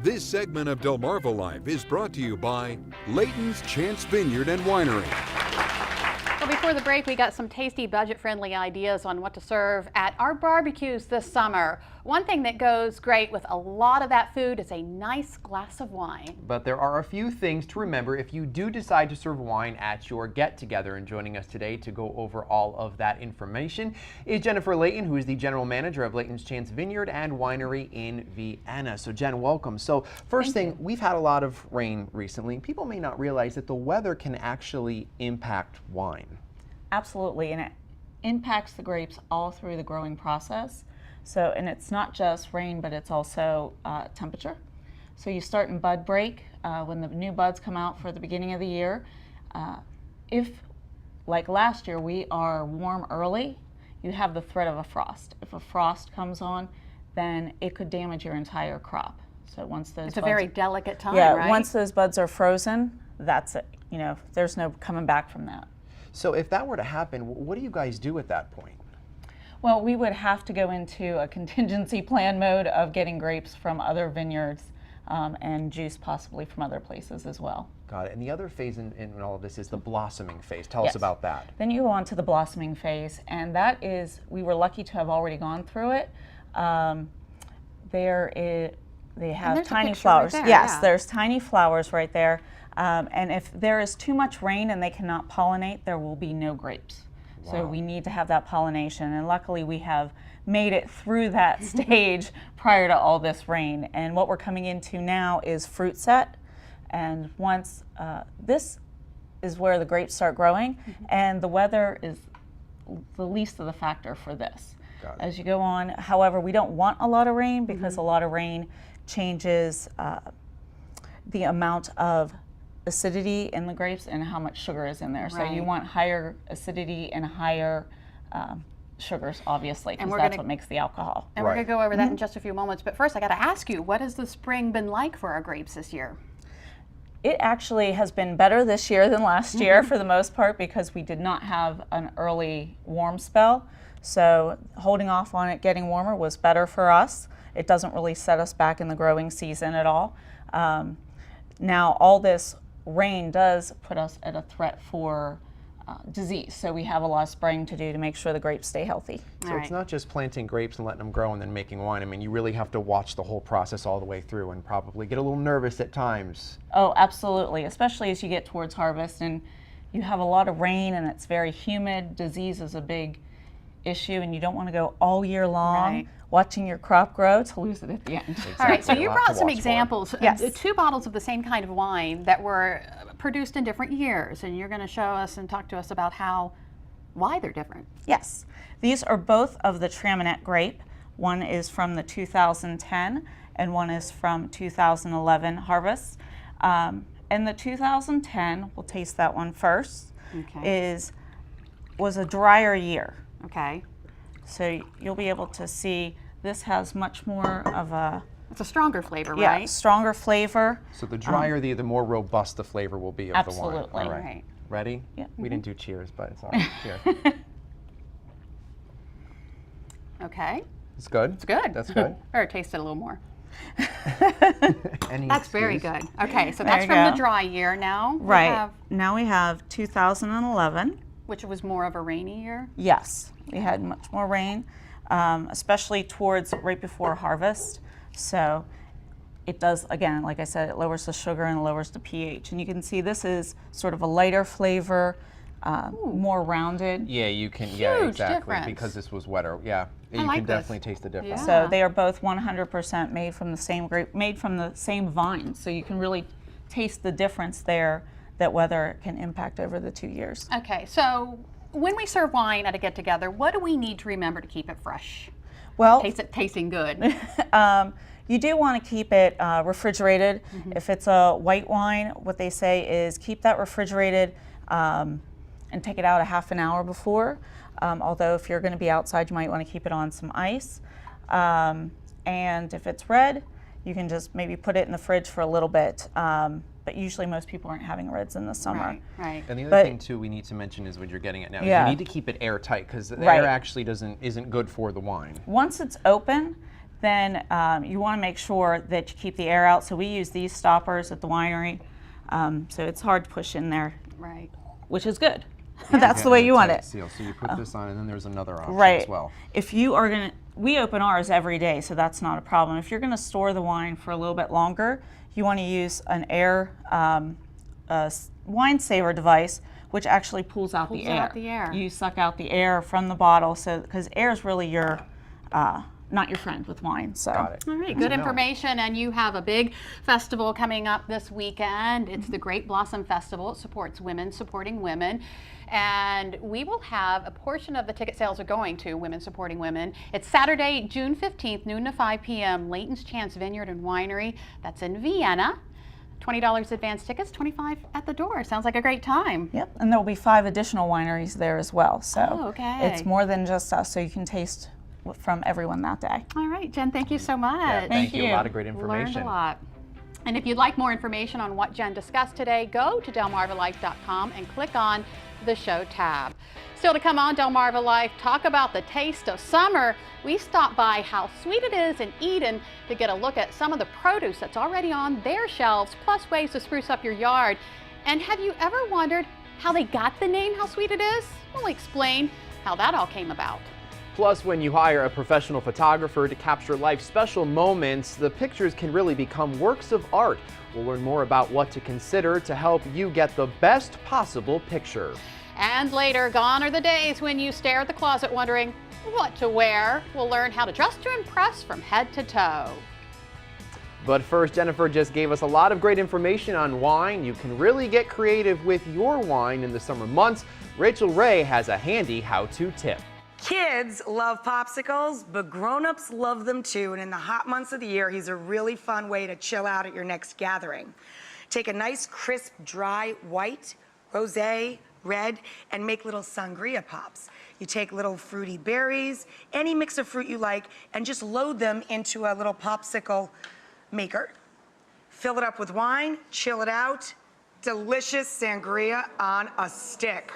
This segment of Delmarva Life is brought to you by Layton's Chance Vineyard and Winery. Well, before the break, we got some tasty, budget-friendly ideas on what to serve at our barbecues this summer. One thing that goes great with a lot of that food is a nice glass of wine. But there are a few things to remember if you do decide to serve wine at your get-together. And joining us today to go over all of that information is Jennifer Layton, who is the general manager of Layton's Chance Vineyard and Winery in Vienna. So Jen, welcome. So first thing, we've had a lot of rain recently. People may not realize that the weather can actually impact wine. Absolutely, and it impacts the grapes all through the growing process. So, and it's not just rain, but it's also temperature. So you start in bud break when the new buds come out for the beginning of the year. If, like last year, we are warm early, you have the threat of a frost. If a frost comes on, then it could damage your entire crop. So once those It's a very delicate time, yeah, right? once those buds are frozen, that's it. You know, there's no coming back from that. So if that were to happen, what do you guys do at that point? Well, we would have to go into a contingency plan mode of getting grapes from other vineyards and juice possibly from other places as well. Got it. And the other phase in all of this is the blossoming phase. Tell Yes. us about that. Then you go on to the blossoming phase, and that is, we were lucky to have already gone through it. They have tiny flowers. Right there, yes, yeah. There's tiny flowers right there. And if there is too much rain and they cannot pollinate, there will be no grapes. Wow. So we need to have that pollination, and luckily we have made it through that stage prior to all this rain. And what we're coming into now is fruit set, and once this is where the grapes start growing, and the weather is the least of the factor for this. As you go on, however, we don't want a lot of rain because a lot of rain changes the amount of acidity in the grapes and how much sugar is in there. Right. So you want higher acidity and higher sugars, obviously, because And that's what makes the alcohol. And we're going to go over that in just a few moments. But first, I got to ask you, what has the spring been like for our grapes this year? It actually has been better this year than last year for the most part, because we did not have an early warm spell. So holding off on it getting warmer was better for us. It doesn't really set us back in the growing season at all. Now all this rain does put us at a threat for disease, so we have a lot of spraying to do to make sure the grapes stay healthy. So it's not just planting grapes and letting them grow and then making wine. I mean, you really have to watch the whole process all the way through and probably get a little nervous at times. Oh, absolutely, especially as you get towards harvest and you have a lot of rain and it's very humid. Disease is a big issue, and you don't want to go all year long watching your crop grow to lose it at the end. Exactly. All right, so you A lot brought to some watch for. examples, Yes. 2 bottles of the same kind of wine that were produced in different years, and you're going to show us and talk to us about why they're different. Yes, these are both of the Traminette grape. One is from the 2010 and one is from 2011 harvest. And the 2010, we'll taste that one first, was a drier year. Okay. So you'll be able to see this has much more of a It's a stronger flavor, right? stronger flavor. So the drier, the more robust the flavor will be of the wine. Absolutely. All right. Right. Ready? Yeah. We didn't do cheers, but it's all right. Cheers. Okay. It's good? It's good. That's good. Or taste it a little more. Any That's very excuse? good. Okay, so There that's you from the go. dry year now. We Right. have- Now we have 2011. which was more of a rainy year. Yes, we had much more rain, especially towards right before harvest. So it does, again, like I said, it lowers the sugar and lowers the pH. And you can see this is sort of a lighter flavor, more rounded. Yeah, you can. Huge Yeah, exactly. difference. Because this was wetter. Yeah, you like can this. definitely taste the difference. Yeah. So they are both 100% made from the same grape, made from the same vine. So you can really taste the difference there, that weather can impact over the 2 years. Okay, so when we serve wine at a get-together, what do we need to remember to keep it fresh? Well, Tasting good. you do want to keep it refrigerated. If it's a white wine, what they say is keep that refrigerated and take it out a half an hour before. Although if you're going to be outside, you might want to keep it on some ice. And if it's red, you can just maybe put it in the fridge for a little bit. But usually most people aren't having reds in the summer. Right, right. And the other But- thing too we need to mention is what you're getting at now. Yeah. You need to keep it airtight because the Right. air actually isn't good for the wine. Once it's open, then you want to make sure that you keep the air out. So we use these stoppers at the winery. So it's hard to push in there, Right. which is good. That's the way you want it. Seal. So you put this on, and then there's another option Right. as well. If you are going to, we open ours every day, so that's not a problem. If you're going to store the wine for a little bit longer, you want to use an air wine saver device, which actually pulls out the air. out the air. You suck out the air from the bottle, so because air is really your not your friend with wine. So. Got it. All right, good information. And you have a big festival coming up this weekend. It's the Great Blossom Festival. It supports women supporting women. And we will have a portion of the ticket sales are going to Women Supporting Women. It's Saturday, June 15th, noon to 5 p.m., Layton's Chance Vineyard and Winery. That's in Vienna. $20 advance tickets, $25 at the door. Sounds like a great time. Yep, and there will be 5 additional wineries there as well. So okay. It's more than just us, so you can taste from everyone that day. All right, Jen, thank you so much. Yeah, thank you. A you. lot of great information. Learned a lot. And if you'd like more information on what Jen discussed today, go to delmarvalife.com and click on the show tab. Still to come on Delmarva Life, talk about the taste of summer. We stop by How Sweet It Is in Eden to get a look at some of the produce that's already on their shelves, plus ways to spruce up your yard. And have you ever wondered how they got the name How Sweet It Is? We'll explain how that all came about. Plus, when you hire a professional photographer to capture life's special moments, the pictures can really become works of art. We'll learn more about what to consider to help you get the best possible picture. And later, gone are the days when you stare at the closet wondering what to wear. We'll learn how to dress to impress from head to toe. But first, Jennifer just gave us a lot of great information on wine. You can really get creative with your wine in the summer months. Rachel Ray has a handy how-to tip. Kids love popsicles, but grown-ups love them too. And in the hot months of the year, he's a really fun way to chill out at your next gathering. Take a nice, crisp, dry white, rosé, red, and make little sangria pops. You take little fruity berries, any mix of fruit you like, and just load them into a little popsicle maker. Fill it up with wine, chill it out. Delicious sangria on a stick.